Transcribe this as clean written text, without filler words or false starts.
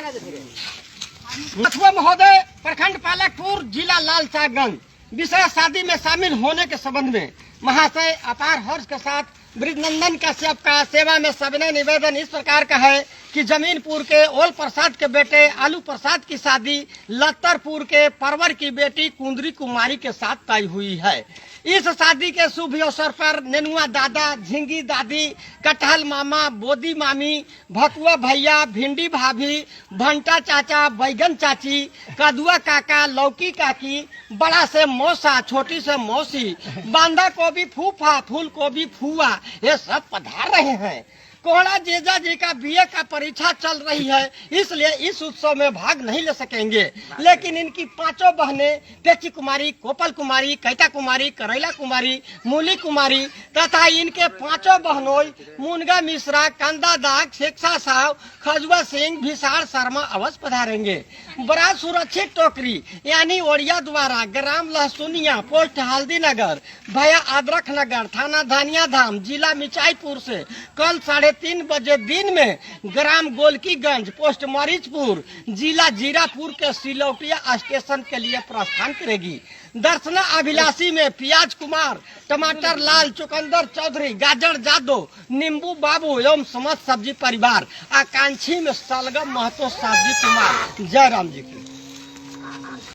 मथुआ महोदय, प्रखंड पालकपुर, जिला लालसागंज। विषय शादी में शामिल होने के संबंध में महाशय अपार हर्ष के साथ ब्रिजनंदन कश्यप का सेवा में सविनय निवेदन इस प्रकार का है कि जमीनपुर के ओल प्रसाद के बेटे आलू प्रसाद की शादी लत्तरपुर के परवर की बेटी कुंदरी कुमारी के साथ तय हुई है। इस शादी के शुभ अवसर पर नेनुआ दादा, झिंगी दादी, कटहल मामा, बोदी मामी, भकुआ भैया, भिंडी भाभी, भंटा चाचा, बैगन चाची, कदुआ काका, लौकी काकी, बड़ा से मौसा, छोटी से मौसी, बांधा गोभी फूफा, फूल गोभी फुआ, ये सब पधार रहे हैं। कोहड़ा जीजा जी का बीए का परीक्षा चल रही है, इसलिए इस उत्सव में भाग नहीं ले सकेंगे, लेकिन इनकी पांचों बहनें पेची कुमारी, कोपल कुमारी, कैता कुमारी, करैला कुमारी, मूली कुमारी तथा इनके पांचों बहनोई मुनगा मिश्रा, कंदा दाग, शेखसा साहब, खजुआ सिंह, भिसार शर्मा अवश्य पधारेंगे। बड़ा सुरक्षित टोकरी यानी ओडिया द्वारा ग्राम लहसुनिया, पोस्ट हल्दी नगर, भया अदरक नगर, थाना धनिया धाम, जिला मिचाईपुर से कल 3:30 बजे दिन में ग्राम गोलकीगंज, पोस्ट मरीजपुर, जिला जीरापुर के सिलौटिया स्टेशन के लिए प्रस्थान करेगी। दर्शना अभिलाषी में प्याज कुमार, टमाटर लाल, चुकंदर चौधरी, गाजर जादव, नींबू बाबू एवं समस्त सब्जी परिवार। आकांक्षी में सलगम महतो, साजी कुमार। जय राम जी की।